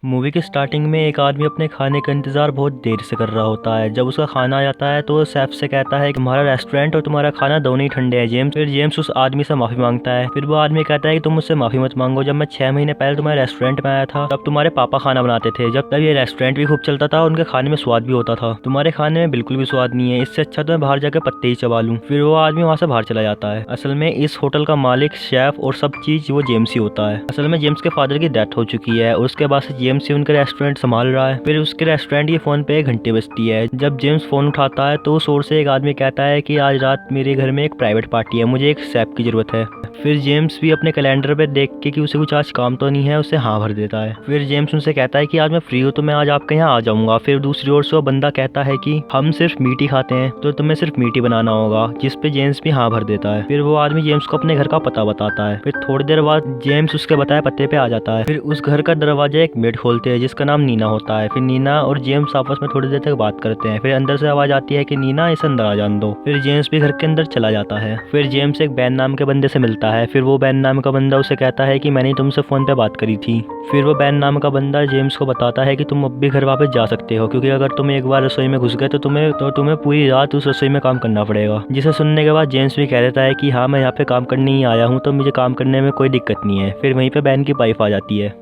Movie के starting में एक आदमी अपने खाने का इंतजार बहुत देर से कर रहा होता है। जब उसका खाना आ जाता है तो वो शेफ से कहता है कि तुम्हारा रेस्टोरेंट और तुम्हारा खाना दोनों ही ठंडे हैं जेम्स। फिर जेम्स उस आदमी से माफी मांगता है। फिर वो आदमी कहता है कि तुम मुझसे माफी मत मांगो, जब मैं 6 महीने पहले तुम्हारे रेस्टोरेंट में आया था तब तुम्हारे पापा खाना बनाते थे। जब तब ये रेस्टोरेंट भी खूब चलता था और उनके खाने में स्वाद भी होता था। तुम्हारे खाने में बिल्कुल भी स्वाद नहीं है, इससे अच्छा तो मैं बाहर जाकर पत्ते ही चबा लूं। फिर वो आदमी वहाँ से बाहर चला जाता है। असल में इस होटल का मालिक, शेफ और सब चीज वो जेम्स ही होता है। असल में जेम्स के फादर की डेथ हो चुकी है और उसके बाद से जेम्स ही उनका रेस्टोरेंट संभाल रहा है। फिर उसके रेस्टोरेंट की फोन पे एक घंटी बजती है। जब जेम्स फोन उठाता है तो उस ओर से एक आदमी कहता है कि आज रात मेरे घर में एक प्राइवेट पार्टी है, मुझे एक शेफ की जरूरत है। फिर जेम्स भी अपने कैलेंडर पे देख के कि उसे कुछ आज काम तो नहीं है, उसे हाँ भर देता है। फिर जेम्स उनसे कहता है कि आज मैं फ्री हूँ तो मैं आज आपके यहाँ आ जाऊंगा। फिर दूसरी ओर से वो बंदा कहता है कि हम सिर्फ मीट ही खाते हैं तो तुम्हें सिर्फ मीट ही बनाना होगा, जिस पे जेम्स भी हाँ भर देता है। फिर वो आदमी जेम्स को अपने घर का पता बताता है। फिर थोड़ी देर बाद जेम्स उसके बताए पते पे आ जाता है। फिर उस घर का दरवाजा एक मेड खोलते हैं जिसका नाम नीना होता है। फिर नीना और जेम्स आपस में थोड़ी देर तक बात करते हैं। फिर अंदर से आवाज आती है कि नीना इसे अंदर आ जान दो। फिर जेम्स भी घर के अंदर चला जाता है। फिर जेम्स एक बैन नाम के बंदे से मिलता है। फिर वो बैन नाम का बंदा उसे कहता है कि मैंने तुमसे फोन पे बात करी थी। फिर वो बैन नाम का बंदा जेम्स को बताता है कि तुम अब भी घर वापस जा सकते हो, क्योंकि अगर तुम एक बार रसोई में घुस गए तो तुम्हें पूरी रात उस रसोई में काम करना पड़ेगा। जिसे सुनने के बाद जेम्स भी कह देता है कि हाँ मैं यहाँ पे काम करने ही आया हूँ तो मुझे काम करने में कोई दिक्कत नहीं है। फिर वहीं पे बैन की वाइफ आ जाती है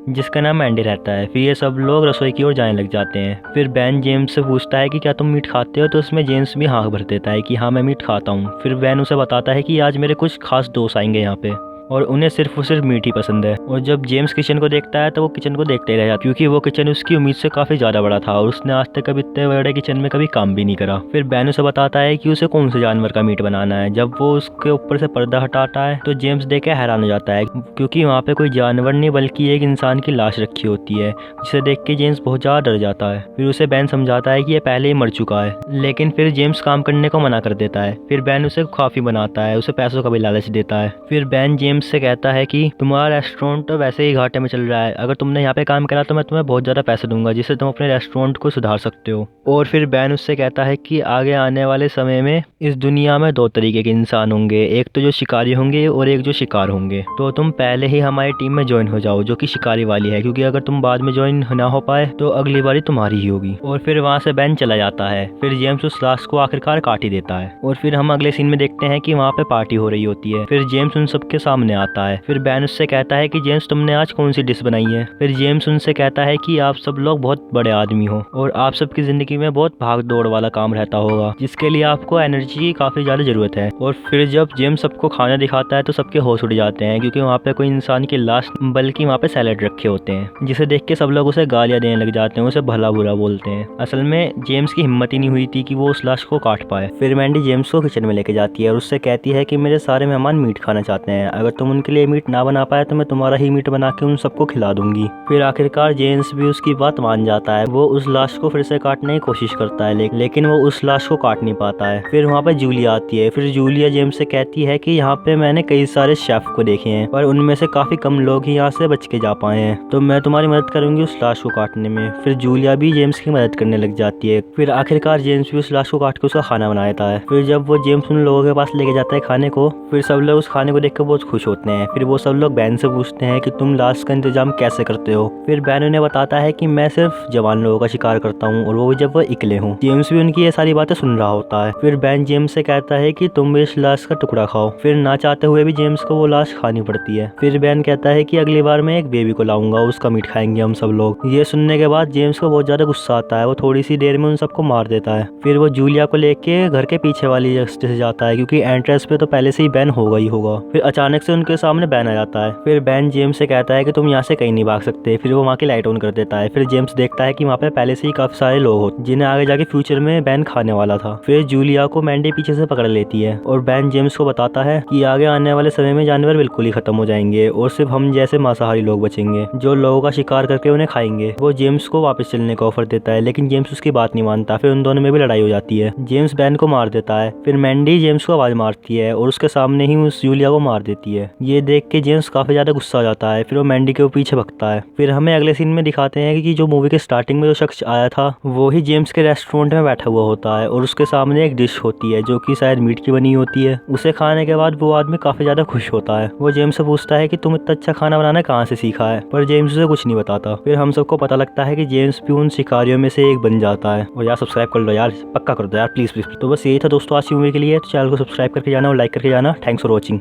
जिसका नाम एंडी रहता है। फिर ये सब लोग रसोई की ओर जाने लग जाते हैं। फिर बैन जेम्स से पूछता है कि क्या तुम मीट खाते हो, तो उसमें जेम्स भी हाँ भर देता है कि हाँ मैं मीट खाता हूँ। फिर बैन उसे बताता है कि आज मेरे कुछ खास दोस्त आएंगे यहाँ पे और उन्हें सिर्फ और सिर्फ मीट ही पसंद है। और जब जेम्स किचन को देखता है तो वो किचन को देखते ही रह जाता है, क्योंकि वो किचन उसकी उम्मीद से काफी ज्यादा बड़ा था और उसने आज तक कभी इतने बड़े किचन में कभी काम भी नहीं करा। फिर बैन उसे बताता है कि उसे कौन से जानवर का मीट बनाना है। जब वो उसके ऊपर से पर्दा हटाता है तो जेम्स देख के हैरान हो जाता है, क्योंकि वहाँ पे कोई जानवर नहीं बल्कि एक इंसान की लाश रखी होती है, जिसे देख के जेम्स बहुत ज्यादा डर जाता है। फिर उसे बैन समझाता है कि ये पहले ही मर चुका है, लेकिन फिर जेम्स काम करने को मना कर देता है। फिर बैन उसे काफी बनाता है, उसे पैसों का भी लालच देता है। फिर बैन जेम्स से कहता है कि तुम्हारा रेस्टोरेंट तो वैसे ही घाटे में चल रहा है, अगर तुमने यहाँ पे काम करा तो मैं तुम्हें बहुत ज़्यादा पैसे दूंगा जिससे तुम अपने रेस्टोरेंट को सुधार सकते हो। और फिर बैन उससे कहता है कि आगे आने वाले समय में इस दुनिया में 2 तरीके के इंसान होंगे, एक तो जो शिकारी होंगे और एक जो शिकार होंगे। तो तुम पहले ही हमारी टीम में ज्वाइन हो जाओ जो कि शिकारी वाली है, क्योंकि अगर तुम बाद में ज्वाइन ना हो पाए तो अगली बारी तुम्हारी ही होगी। और फिर वहाँ से बैन चला जाता है। फिर जेम्स उस लाश को आखिरकार काट ही देता है। और फिर हम अगले सीन में देखते हैं कि वहाँ पे पार्टी हो रही होती है। फिर जेम्स उन सबके सामने आता है। फिर बैन उससे कहता है कि जेम्स तुमने आज कौन सी डिश बनाई है। फिर जेम्स उनसे कहता है कि आप सब लोग बहुत बड़े आदमी हो और आप सबकी जिंदगी में बहुत भाग दौड़ वाला काम रहता होगा, जिसके लिए आपको एनर्जी की काफी ज्यादा जरूरत है। और फिर जब जेम्स सबको खाना दिखाता है तो सबके होश उड़ जाते हैं, क्योंकि वहाँ पे कोई इंसान की लाश बल्कि वहाँ पे सैलेड रखे होते हैं, जिसे देख के सब लोग उसे गालियां देने लग जाते हैं, उसे भला बुरा बोलते हैं। असल में जेम्स की हिम्मत ही नहीं हुई थी कि वो उस लाश को काट पाए। फिर मैंडी जेम्स को किचन में लेके जाती है और उससे कहती है कि मेरे सारे मेहमान मीट खाना चाहते हैं, अगर तुम उनके लिए मीट ना बना पाए तो मैं तुम्हारा ही मीट बना के उन सबको खिला दूंगी। फिर आखिरकार जेम्स भी उसकी बात मान जाता है। वो उस लाश को फिर से काटने की कोशिश करता है, लेकिन वो उस लाश को काट नहीं पाता है। फिर वहाँ पे जूलिया आती है। फिर जूलिया जेम्स से कहती है कि यहाँ पे मैंने कई सारे शेफ को देखे हैं पर उनमें से काफी कम लोग ही यहाँ से बच के जा पाए हैं, तो मैं तुम्हारी मदद करूंगी उस लाश को काटने में। फिर जूलिया भी जेम्स की मदद करने लग जाती है। फिर आखिरकार जेम्स भी उस लाश को काट के उसका खाना बना देता है। फिर जब वो जेम्स उन लोगों के पास लेके जाता है खाने को, फिर सब लोग उस खाने को देख कर बहुत खुश होते हैं। फिर वो सब लोग बैन से पूछते हैं कि तुम लाश का इंतजाम कैसे करते हो। फिर बैन उन्हें बताता है कि मैं सिर्फ जवान लोगों का शिकार करता हूँ और वो भी जब वो इकले हों। जेम्स भी उनकी ये सारी बातें सुन रहा होता है। फिर बैन जेम्स से कहता है कि तुम भी इस लाश का टुकड़ा खाओ। फिर ना चाहते हुए भी जेम्स को वो लाश खानी पड़ती है। फिर बैन कहता है कि अगली बार मैं एक बेबी को लाऊंगा, उसका मीट खाएंगे हम सब लोग। ये सुनने के बाद जेम्स को बहुत ज्यादा गुस्सा आता है। वो थोड़ी सी देर में उन सबको मार देता है। फिर वो जूलिया को लेके घर के पीछे वाली रास्ते से जाता है, क्योंकि एंट्रेंस पे तो पहले से ही बैन होगा ही होगा। फिर अचानक से उनके सामने बैन आ जाता है। फिर बैन जेम्स से कहता है कि तुम यहाँ से कहीं नहीं भाग सकते। फिर वो वहाँ की लाइट ऑन कर देता है। फिर जेम्स देखता है कि वहाँ पे पहले से ही काफी सारे लोग होते जिन्हें आगे जाके फ्यूचर में बैन खाने वाला था। फिर जूलिया को मैंडी पीछे से पकड़ लेती है और बैन जेम्स को बताता है कि आगे आने वाले समय में जानवर बिल्कुल ही खत्म हो जाएंगे और सिर्फ हम जैसे मांसाहारी लोग बचेंगे जो लोगों का शिकार करके उन्हें खाएंगे। वो जेम्स को वापस चलने का ऑफर देता है, लेकिन जेम्स उसकी बात नहीं मानता। फिर उन दोनों में भी लड़ाई हो जाती है। जेम्स बैन को मार देता है। फिर मैंडी जेम्स को आवाज मारती है और उसके सामने ही उस जूलिया को मार देती है। है। ये देख के जेम्स काफी ज्यादा गुस्सा आ जाता है, फिर वो मैंडी के पीछे भगता है। फिर हमें अगले सीन में दिखाते हैं कि जो मूवी के स्टार्टिंग में जो शख्स आया था वो ही जेम्स के रेस्टोरेंट में बैठा हुआ होता है और उसके सामने एक डिश होती है जो कि शायद मीट की बनी होती है। उसे खाने के बाद वो आदमी काफी ज्यादा खुश होता है। वो जेम्स से पूछता है कि तुम इतना अच्छा खाना बनाना कहाँ से सीखा है, पर जेम्स उसे कुछ नहीं बताता। फिर हम सबको पता लगता है कि जेम्स भी उन शिकारियों में से एक बन जाता है। और यार सब्सक्राइब कर लो यार, पक्का कर दो यार, प्लीज प्लीज। तो बस यही था दोस्तों आज की मूवी के लिए। तो चैनल को सब्सक्राइब करके जाना और लाइक करके जाना। Thanks for watching.